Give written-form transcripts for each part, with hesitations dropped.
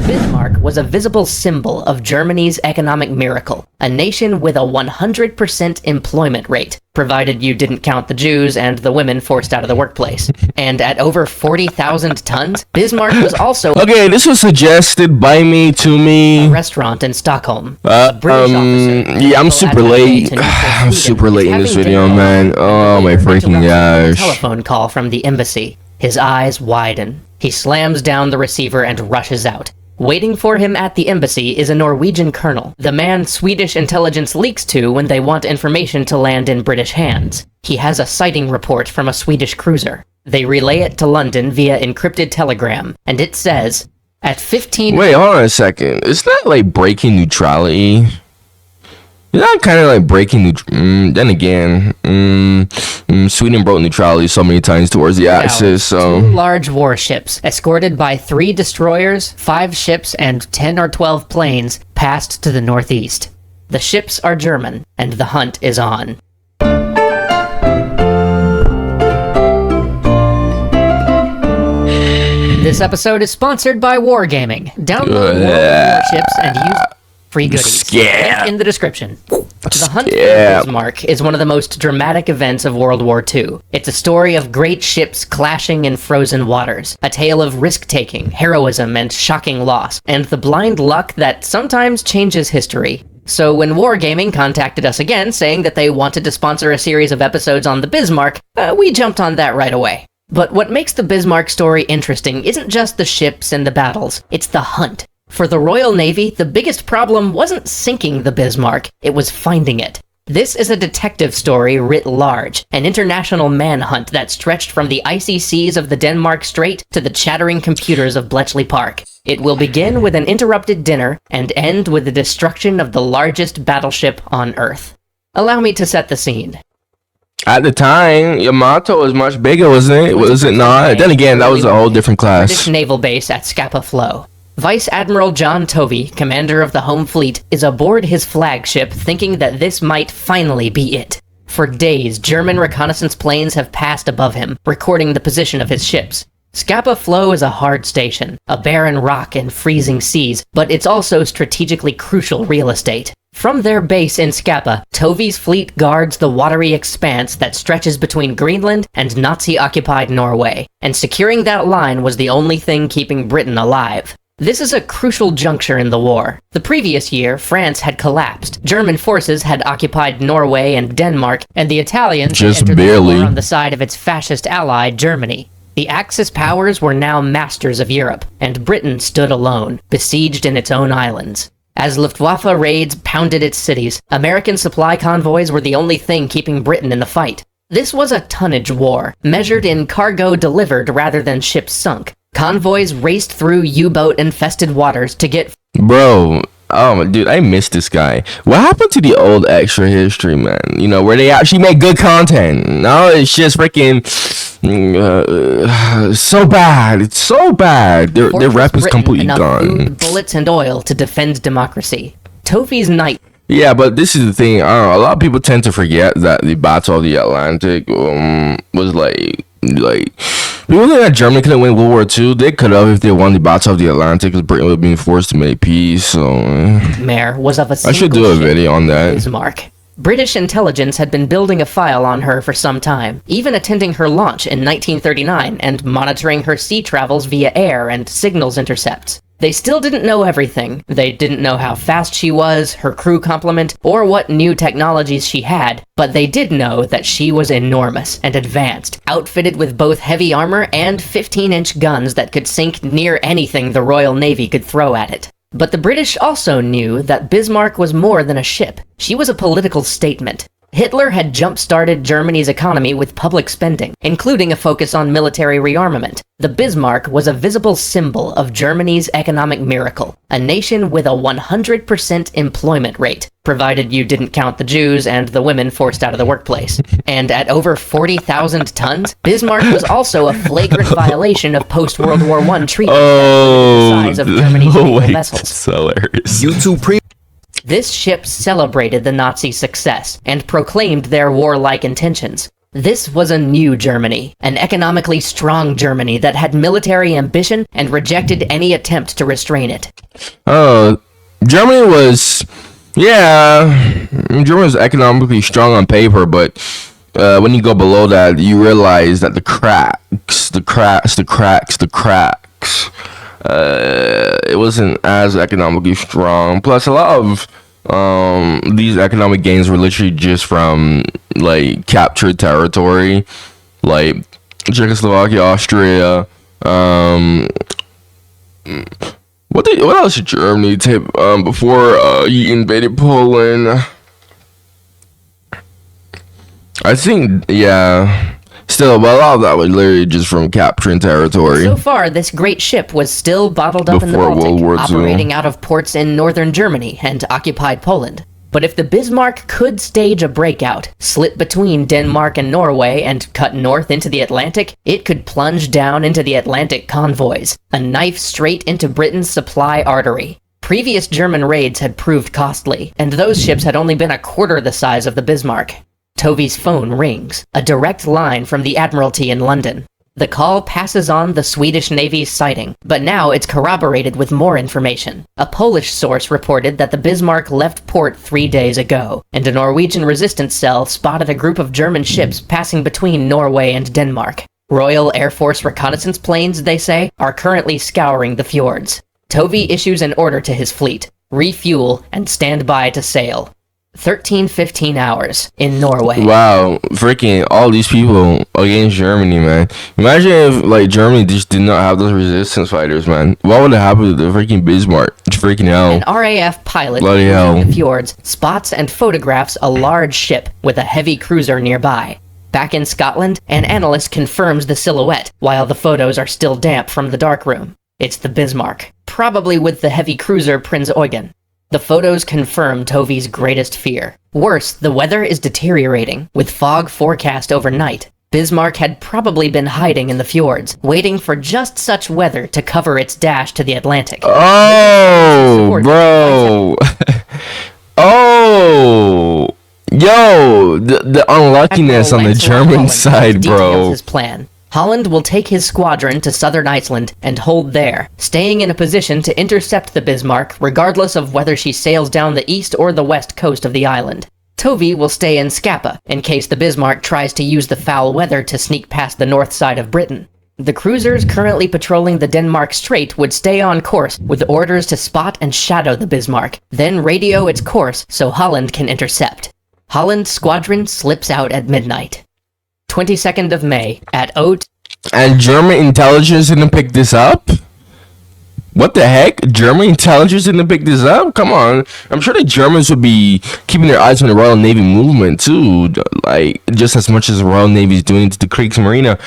Bismarck was a visible symbol of Germany's economic miracle, a nation with a 100% employment rate, provided you didn't count the Jews and the women forced out of the workplace. And at over 40,000 tons, Bismarck was also Okay, this was suggested by me to me. a restaurant in Stockholm. A British officer, Yeah, I'm super late. I'm super late in this video, man. Oh my freaking gosh. Telephone call from the embassy. His eyes widen. He slams down the receiver and rushes out. Waiting for him at the embassy is a Norwegian colonel, the man Swedish intelligence leaks to when they want information to land in British hands. He has a sighting report from a Swedish cruiser. They relay it to London via encrypted telegram, and it says, at 15... Wait, hold on a second. It's not like breaking neutrality. It's not kind of like breaking then again, Sweden broke neutrality so many times towards the Axis, so... 2 large warships, escorted by 3 destroyers, 5 ships, and 10 or 12 planes, passed to the northeast. The ships are German, and the hunt is on. This episode is sponsored by Wargaming. Download World Warships and use free goodies. Link in the description. The Hunt for Bismarck is one of the most dramatic events of World War II. It's a story of great ships clashing in frozen waters, a tale of risk-taking, heroism, and shocking loss, and the blind luck that sometimes changes history. So when Wargaming contacted us again saying that they wanted to sponsor a series of episodes on the Bismarck, we jumped on that right away. But what makes the Bismarck story interesting isn't just the ships and the battles, it's the hunt. For the Royal Navy, the biggest problem wasn't sinking the Bismarck, it was finding it. This is a detective story writ large, an international manhunt that stretched from the icy seas of the Denmark Strait to the chattering computers of Bletchley Park. It will begin with an interrupted dinner and end with the destruction of the largest battleship on Earth. Allow me to set the scene. At the time, Yamato was much bigger, wasn't it? Was it not? Then again, that was a whole different class. British naval base at Scapa Flow. Vice Admiral John Tovey, commander of the home fleet, is aboard his flagship thinking that this might finally be it. For days, German reconnaissance planes have passed above him, recording the position of his ships. Scapa Flow is a hard station, a barren rock and freezing seas, but it's also strategically crucial real estate. From their base in Scapa, Tovey's fleet guards the watery expanse that stretches between Greenland and Nazi-occupied Norway, and securing that line was the only thing keeping Britain alive. This is a crucial juncture in the war. The previous year, France had collapsed. German forces had occupied Norway and Denmark, and the Italians had entered the war on the side of its fascist ally, Germany. The Axis powers were now masters of Europe, and Britain stood alone, besieged in its own islands. As Luftwaffe raids pounded its cities, American supply convoys were the only thing keeping Britain in the fight. This was a tonnage war, measured in cargo delivered rather than ships sunk. Convoys raced through U-boat-infested waters to get... Bro, oh, dude, I miss this guy. What happened to the old extra history, man? You know, where they actually make good content. No, it's just freaking... so bad. It's so bad. Their rep is completely gone. Food, bullets, and oil to defend democracy. Tovey's night... Yeah, but this is the thing. I don't know, a lot of people tend to forget that the Battle of the Atlantic was like people think that Germany couldn't win World War II. They could have if they won the Battle of the Atlantic, because Britain would have been forced to make peace. So Mare was of a I should do a video on that. Bismarck. British intelligence had been building a file on her for some time, even attending her launch in 1939 and monitoring her sea travels via air and signals intercepts. They still didn't know everything. They didn't know how fast she was, her crew complement, or what new technologies she had, but they did know that she was enormous and advanced, outfitted with both heavy armor and 15-inch guns that could sink near anything the Royal Navy could throw at it. But the British also knew that Bismarck was more than a ship. She was a political statement. Hitler had jump-started Germany's economy with public spending, including a focus on military rearmament. The Bismarck was a visible symbol of Germany's economic miracle, a nation with a 100% employment rate, provided you didn't count the Jews and the women forced out of the workplace. And at over 40,000 tons, Bismarck was also a flagrant violation of post-World War I treaties the size of Germany's naval vessels. Hilarious. This ship celebrated the Nazi success and proclaimed their warlike intentions. This was a new Germany, an economically strong Germany that had military ambition and rejected any attempt to restrain it. Oh, Germany was, yeah, Germany was economically strong on paper, but when you go below that, you realize that the cracks, it wasn't as economically strong. Plus, a lot of these economic gains were literally just from like captured territory, like Czechoslovakia, Austria. What else did Germany take before he invaded Poland? I think, yeah. Still, but a lot of that was literally just from capturing territory. So far, this great ship was still bottled up in the Before Baltic, World War II. operating out of ports in northern Germany and occupied Poland. But if the Bismarck could stage a breakout, slip between Denmark and Norway, and cut north into the Atlantic, it could plunge down into the Atlantic convoys, a knife straight into Britain's supply artery. Previous German raids had proved costly, and those ships had only been a quarter the size of the Bismarck. Tovy's phone rings, a direct line from the Admiralty in London. The call passes on the Swedish Navy's sighting, but now it's corroborated with more information. A Polish source reported that the Bismarck left port 3 days ago, and a Norwegian resistance cell spotted a group of German ships passing between Norway and Denmark. Royal Air Force reconnaissance planes, they say, are currently scouring the fjords. Tovy issues an order to his fleet: refuel and stand by to sail. 15 hours in Norway. Wow, freaking all these people against Germany, man. Imagine if like Germany just did not have those resistance fighters, man. What would have happened to the freaking Bismarck? It's freaking hell. An RAF pilot Bloody hell. in the fjords spots and photographs a large ship with a heavy cruiser nearby. Back in Scotland, an analyst confirms the silhouette while the photos are still damp from the darkroom. It's the Bismarck, probably with the heavy cruiser Prinz Eugen. The photos confirm Tovy's greatest fear. Worse, the weather is deteriorating, with fog forecast overnight. Bismarck had probably been hiding in the fjords, waiting for just such weather to cover its dash to the Atlantic. Oh, bro. Oh. Yo, the unluckiness on the German side, bro. His plan. Holland will take his squadron to southern Iceland and hold there, staying in a position to intercept the Bismarck regardless of whether she sails down the east or the west coast of the island. Tovy will stay in Scapa in case the Bismarck tries to use the foul weather to sneak past the north side of Britain. The cruisers currently patrolling the Denmark Strait would stay on course with orders to spot and shadow the Bismarck, then radio its course so Holland can intercept. Holland's squadron slips out at midnight. 22nd of May at And German intelligence didn't pick this up? What the heck? German intelligence didn't pick this up? Come on. I'm sure the Germans would be keeping their eyes on the Royal Navy movement too. Like, just as much as the Royal Navy is doing to the Kriegsmarine.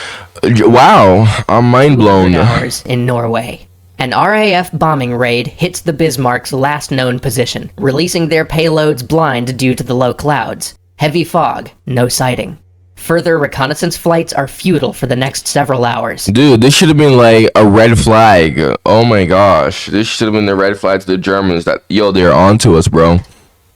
Wow. I'm mind blown. Hours in Norway. An RAF bombing raid hits the Bismarck's last known position, releasing their payloads blind due to the low clouds. Heavy fog, no sighting. Further reconnaissance flights are futile for the next several hours. Dude, this should have been like a red flag. Oh my gosh. This should have been the red flag to the Germans that, yo, they're on to us, bro.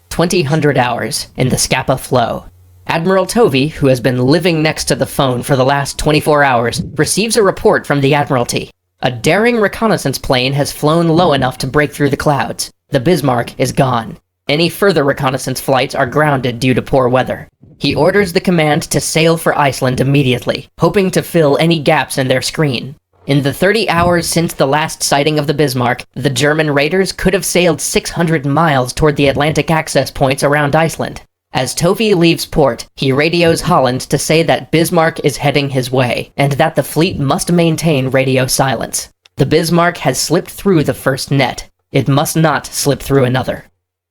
2000 hours in the Scapa Flow. Admiral Tovy, who has been living next to the phone for the last 24 hours, receives a report from the Admiralty. A daring reconnaissance plane has flown low enough to break through the clouds. The Bismarck is gone. Any further reconnaissance flights are grounded due to poor weather. He orders the command to sail for Iceland immediately, hoping to fill any gaps in their screen. In the 30 hours since the last sighting of the Bismarck, the German raiders could have sailed 600 miles toward the Atlantic access points around Iceland. As Tovy leaves port, he radios Holland to say that Bismarck is heading his way, and that the fleet must maintain radio silence. The Bismarck has slipped through the first net. It must not slip through another.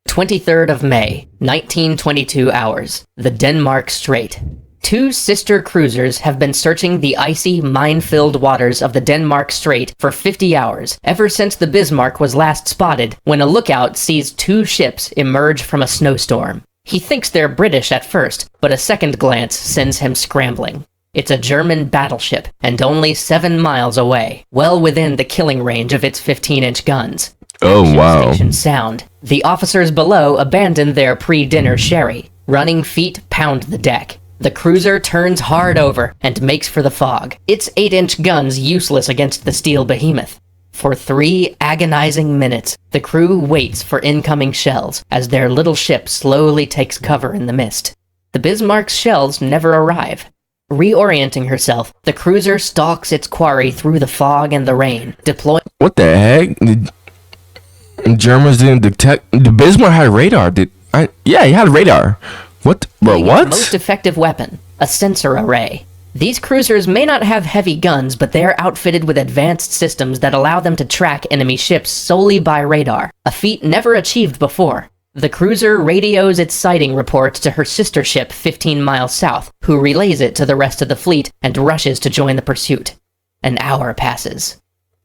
23rd of May, 1922 hours, the Denmark Strait. Two sister cruisers have been searching the icy, mine-filled waters of the Denmark Strait for 50 hours, ever since the Bismarck was last spotted, when a lookout sees two ships emerge from a snowstorm. He thinks they're British at first, but a second glance sends him scrambling. It's a German battleship, and only 7 miles away, well within the killing range of its 15-inch guns. Oh, wow. Station sound. The officers below abandon their pre-dinner sherry. Running feet pound the deck. The cruiser turns hard over and makes for the fog, its 8-inch guns useless against the steel behemoth. For 3 agonizing minutes, the crew waits for incoming shells as their little ship slowly takes cover in the mist. The Bismarck's shells never arrive. Reorienting herself, the cruiser stalks its quarry through the fog and the rain, deploying... What the heck? The Germans didn't detect... The Bismarck had radar. Yeah, he had radar. What? Bro, what? Its most effective weapon, a sensor array. These cruisers may not have heavy guns, but they are outfitted with advanced systems that allow them to track enemy ships solely by radar, a feat never achieved before. The cruiser radios its sighting report to her sister ship 15 miles south, who relays it to the rest of the fleet and rushes to join the pursuit. An hour passes.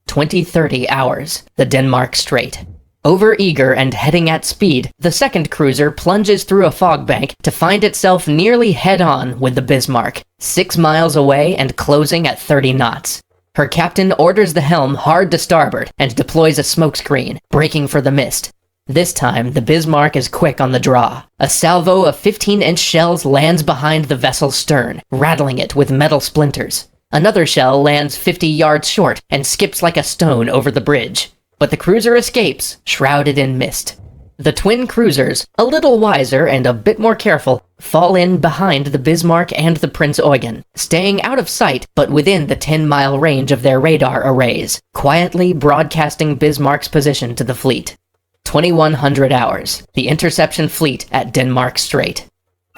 20-30 hours, the Denmark Strait. Overeager and heading at speed, the second cruiser plunges through a fog bank to find itself nearly head-on with the Bismarck, 6 miles away and closing at 30 knots. Her captain orders the helm hard to starboard and deploys a smokescreen, braking for the mist. This time, the Bismarck is quick on the draw. A salvo of 15-inch shells lands behind the vessel's stern, rattling it with metal splinters. Another shell lands 50 yards short and skips like a stone over the bridge. But the cruiser escapes, shrouded in mist. The twin cruisers, a little wiser and a bit more careful, fall in behind the Bismarck and the Prinz Eugen, staying out of sight but within the 10-mile range of their radar arrays, quietly broadcasting Bismarck's position to the fleet. 2100 hours, the interception fleet at Denmark Strait.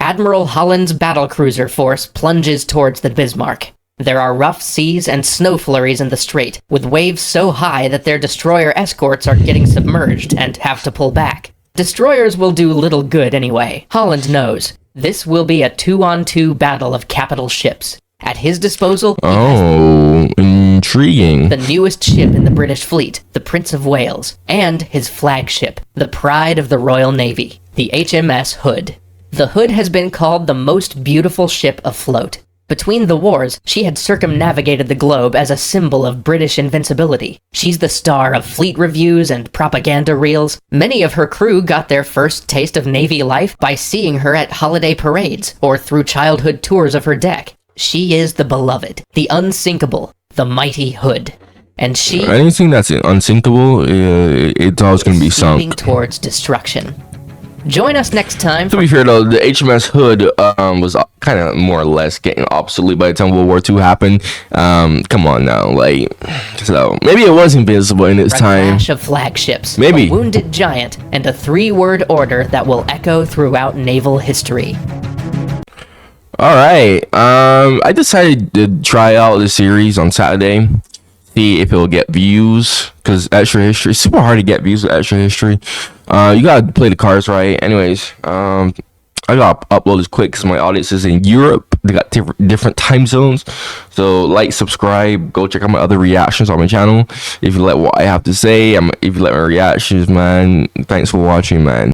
Admiral Holland's battlecruiser force plunges towards the Bismarck. There are rough seas and snow flurries in the strait, with waves so high that their destroyer escorts are getting submerged and have to pull back. Destroyers will do little good anyway. Holland knows. This will be a 2-on-2 battle of capital ships. At his disposal, intriguing. The newest ship in the British fleet, the Prince of Wales, and his flagship, the pride of the Royal Navy, the HMS Hood. The Hood has been called the most beautiful ship afloat. Between the wars, she had circumnavigated the globe as a symbol of British invincibility. She's the star of fleet reviews and propaganda reels. Many of her crew got their first taste of Navy life by seeing her at holiday parades or through childhood tours of her deck. She is the beloved, the unsinkable, the mighty Hood. And she... Anything that's unsinkable, it's always going to be sunk. Towards destruction. Join us next time. To be fair though, the HMS Hood was kind of more or less getting obsolete by the time World War II happened. Come on now, like, so maybe it was invisible in its time. A clash of flagships, maybe a wounded giant, and a 3-word order that will echo throughout naval history. All right, I decided to try out the series on Saturday. See if it'll get views, because extra history, it's super hard to get views with extra history. You gotta play the cards right. Anyways, I gotta upload this quick because my audience is in Europe. They got different time zones. So like, subscribe, go check out my other reactions on my channel. If you like what I have to say, if you like my reactions, man, thanks for watching, man.